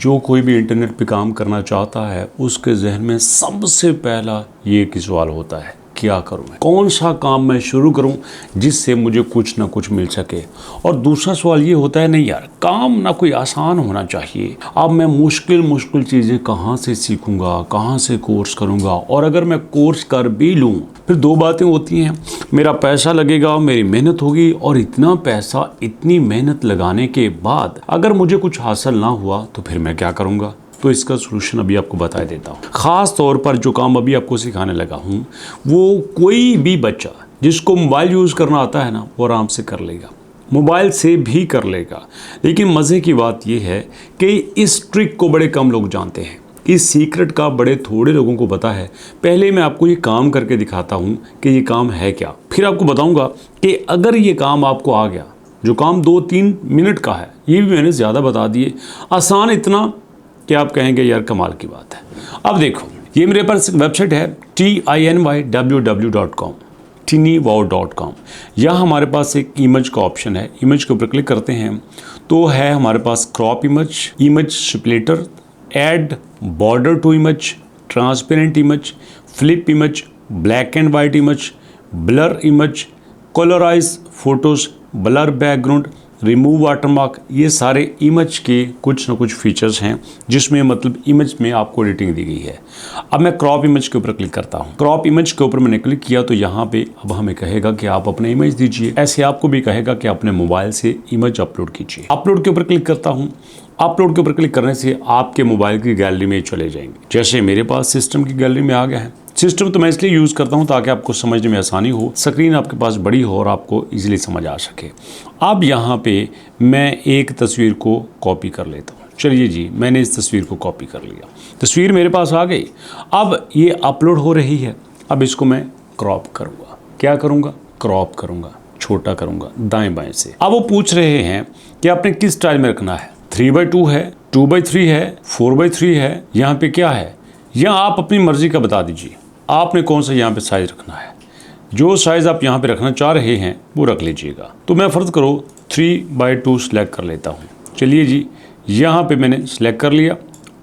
जो कोई भी इंटरनेट पे काम करना चाहता है उसके जहन में सबसे पहला ये एक सवाल होता है, क्या करूं मैं, कौन सा काम मैं शुरू करूं जिससे मुझे कुछ ना कुछ मिल सके। और दूसरा सवाल ये होता है, नहीं यार, काम ना कोई आसान होना चाहिए। अब मैं मुश्किल चीज़ें कहाँ से सीखूंगा, कहाँ से कोर्स करूंगा, और अगर मैं कोर्स कर भी लूँ फिर दो बातें होती हैं, मेरा पैसा लगेगा, मेरी मेहनत होगी, और इतना पैसा इतनी मेहनत लगाने के बाद अगर मुझे कुछ हासिल ना हुआ तो फिर मैं क्या करूँगा। तो इसका सलूशन अभी आपको बता देता हूँ। ख़ास तौर पर जो काम अभी आपको सिखाने लगा हूँ वो कोई भी बच्चा जिसको मोबाइल यूज़ करना आता है ना, वो आराम से कर लेगा, मोबाइल से भी कर लेगा। लेकिन मज़े की बात यह है कि इस ट्रिक को बड़े कम लोग जानते हैं, इस सीक्रेट का बड़े थोड़े लोगों को पता है। पहले मैं आपको ये काम करके दिखाता हूँ कि ये काम है क्या, फिर आपको बताऊँगा कि अगर ये काम आपको आ गया, जो काम 2-3 मिनट का है, ये भी मैंने ज़्यादा बता दिए, आसान इतना कि आप कहेंगे यार कमाल की बात है। अब देखो, ये मेरे पास वेबसाइट है tinyWW.com, tinywow.com। यहाँ हमारे पास एक इमेज का ऑप्शन है, इमेज के ऊपर क्लिक करते हैं तो है हमारे पास crop image, image splitter, add border to image, transparent image, flip image, black and white image, blur image, colourise photos, blur background, remove watermark. ये सारे इमेज के कुछ ना कुछ फीचर्स हैं जिसमें मतलब इमेज में आपको एडिटिंग दी गई है। अब मैं क्रॉप इमेज के ऊपर क्लिक करता हूँ। क्रॉप इमेज के ऊपर मैंने क्लिक किया तो यहाँ पे अब हमें कहेगा कि आप अपने इमेज दीजिए। ऐसे आपको भी कहेगा कि अपने मोबाइल से इमेज अपलोड कीजिए। अपलोड के ऊपर क्लिक करता हूँ। अपलोड के ऊपर क्लिक करने से आपके मोबाइल की गैलरी में चले जाएंगे। जैसे मेरे पास सिस्टम की गैलरी में आ गया है। सिस्टम तो मैं इसलिए यूज़ करता हूँ ताकि आपको समझने में आसानी हो, स्क्रीन आपके पास बड़ी हो और आपको इजीली समझ आ सके। अब यहाँ पे मैं एक तस्वीर को कॉपी कर लेता हूँ। चलिए जी, मैंने इस तस्वीर को कॉपी कर लिया, तस्वीर मेरे पास आ गई। अब ये अपलोड हो रही है। अब इसको मैं क्रॉप करूँगा। क्या करूँगा? क्रॉप करूँगा, छोटा करूँगा दाएँ बाएँ से। अब वो पूछ रहे हैं कि आपने किस स्टाइल में रखना है, 3x2 है, 2x3 है, 4x3 है, यहाँ पे क्या है, या आप अपनी मर्जी का बता दीजिए आपने कौन सा यहाँ पे साइज़ रखना है। जो साइज़ आप यहाँ पे रखना चाह रहे हैं वो रख लीजिएगा। तो मैं फ़र्ज़ करो 3x2 सेलेक्ट कर लेता हूँ। चलिए जी, यहाँ पे मैंने सेलेक्ट कर लिया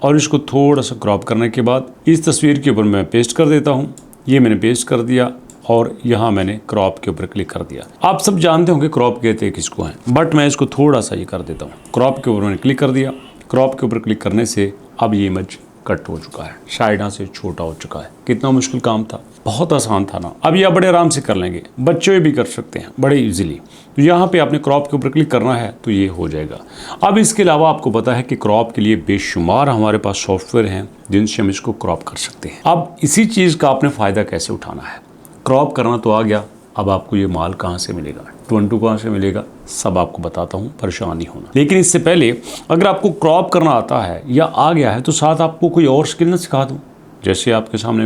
और इसको थोड़ा सा क्रॉप करने के बाद इस तस्वीर के ऊपर मैं पेस्ट कर देता हूँ। ये मैंने पेस्ट कर दिया और यहाँ मैंने क्रॉप के ऊपर क्लिक कर दिया। आप सब जानते होंगे क्रॉप कहते हैं किसको हैं, बट मैं इसको थोड़ा सा ये कर देता हूँ। क्रॉप के ऊपर मैंने क्लिक कर दिया। क्रॉप के ऊपर क्लिक करने से अब ये इमेज कट हो चुका है, साइड से छोटा हो चुका है। कितना मुश्किल काम था, बहुत आसान था ना। अब ये आप बड़े आराम से कर लेंगे, बच्चे भी कर सकते हैं बड़े इजीली। तो यहाँ पे आपने क्रॉप के ऊपर क्लिक करना है तो ये हो जाएगा। अब इसके अलावा आपको पता है कि क्रॉप के लिए बेशुमार हमारे पास सॉफ्टवेयर हैं जिनसे हम इसको क्रॉप कर सकते हैं। अब इसी चीज़ का आपने फ़ायदा कैसे उठाना है। क्रॉप करना तो आ गया, अब आपको ये माल कहाँ से मिलेगा, 22 कहाँ से मिलेगा, सब आपको बताता हूँ, परेशान नहीं होना। लेकिन इससे पहले अगर आपको क्रॉप करना आता है या आ गया है तो साथ आपको कोई और स्किल ना सिखा दूँ। जैसे आपके सामने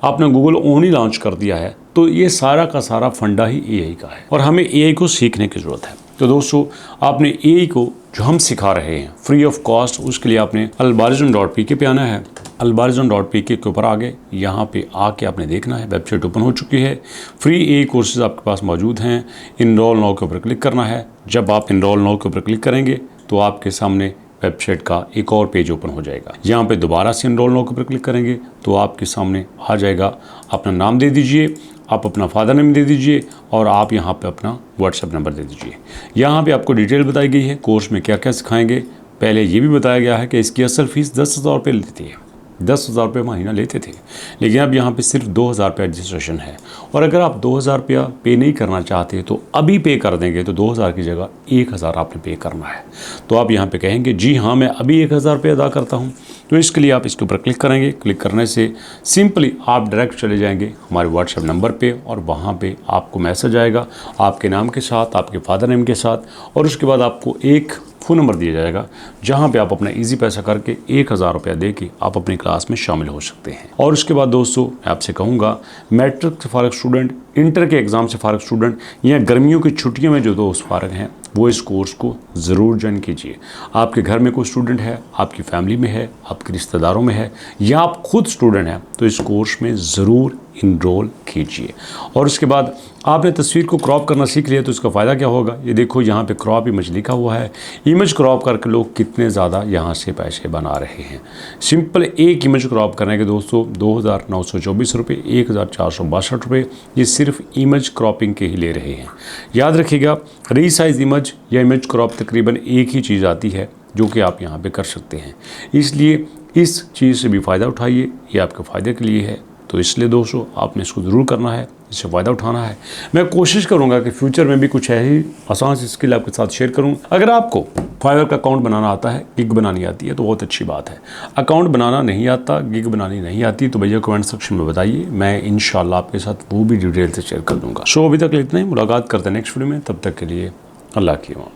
आपने गूगल ओन ही लॉन्च कर दिया है, तो ये सारा का सारा फंडा ही एआई का है और हमें एआई को सीखने की ज़रूरत है। तो दोस्तों, आपने एआई को जो हम सिखा रहे हैं फ्री ऑफ कॉस्ट, उसके लिए आपने albarizm.pk पे आना है। albarizm.pk के ऊपर आगे यहाँ पे आके आपने देखना है, वेबसाइट ओपन हो चुकी है। फ्री एआई कोर्सेज आपके पास मौजूद हैं। इनरोल नाउ के ऊपर क्लिक करना है। जब आप इनरोल नाउ के ऊपर क्लिक करेंगे तो आपके सामने वेबसाइट का एक और पेज ओपन हो जाएगा। यहाँ पे दोबारा से इनरोल नाउ के ऊपर क्लिक करेंगे तो आपके सामने आ जाएगा। अपना नाम दे दीजिए, आप अपना फादर नेम दे दीजिए और आप यहाँ पे अपना व्हाट्सएप नंबर दे दीजिए। यहाँ पे आपको डिटेल बताई गई है कोर्स में क्या क्या सिखाएंगे। पहले ये भी बताया गया है कि इसकी असल फ़ीस 10,000 रुपये लेती है, 10,000 रुपये महीना लेते थे, लेकिन अब यहाँ पे सिर्फ 2,000 रुपये रजिस्ट्रेशन है। और अगर आप 2,000 रुपया पे नहीं करना चाहते तो अभी पे कर देंगे तो 2,000 की जगह 1,000 आपने पे करना है। तो आप यहाँ पे कहेंगे जी हाँ, मैं अभी 1,000 रुपये अदा करता हूँ। तो इसके लिए आप इसके ऊपर क्लिक करेंगे। क्लिक करने से सिंपली आप डायरेक्ट चले जाएंगे हमारे व्हाट्सएप नंबर पे और वहाँ पे आपको मैसेज आएगा आपके नाम के साथ, आपके फादर नेम के साथ, और उसके बाद आपको एक फ़ोन नंबर दिया जाएगा जहां पे आप अपना इजी पैसा करके 1,000 रुपया दे के आप अपनी क्लास में शामिल हो सकते हैं। और उसके बाद दोस्तों, मैं आपसे कहूँगा, मैट्रिक से फारिग स्टूडेंट, इंटर के एग्ज़ाम से फारिग स्टूडेंट या गर्मियों की छुट्टियों में जो दोस्त फारिग हैं वो इस कोर्स को ज़रूर ज्वाइन कीजिए। आपके घर में कोई स्टूडेंट है, आपकी फैमिली में है, आपके रिश्तेदारों में है, या आप खुद स्टूडेंट हैं तो इस कोर्स में ज़रूर इनरोल कीजिए। और उसके बाद आपने तस्वीर को क्रॉप करना सीख लिया तो इसका फ़ायदा क्या होगा, ये देखो यहाँ पे क्रॉप इमेज लिखा हुआ है। इमेज क्रॉप करके लोग कितने ज़्यादा यहाँ से पैसे बना रहे हैं। सिंपल एक इमेज क्रॉप करने के दोस्तों 2,924 रुपये, 1,462 रुपये ये सिर्फ इमेज क्रॉपिंग के ही ले रहे हैं। याद रखिएगा, रीसाइज इमेज या इमेज क्रॉप तकरीबन एक ही चीज़ आती है जो कि आप यहाँ पे कर सकते हैं। इसलिए इस चीज़ से भी फ़ायदा उठाइए, ये आपके फ़ायदे के लिए है। तो इसलिए दोस्तों आपने इसको ज़रूर करना है, इससे फ़ायदा उठाना है। मैं कोशिश करूँगा कि फ्यूचर में भी कुछ ऐसी आसान सी स्किल आपके साथ शेयर करूँ। अगर आपको फाइवर का अकाउंट बनाना आता है, गिग बनानी आती है तो बहुत अच्छी बात है। अकाउंट बनाना नहीं आता, गिग बनानी नहीं आती तो भैया कमेंट सेक्शन में बताइए, मैं इंशाल्लाह आपके साथ वो भी डिटेल से शेयर कर दूँगा। अभी तक इतना ही, मुलाकात करते हैं नेक्स्ट वीडियो में। तब तक के लिए अल्लाह की अमान।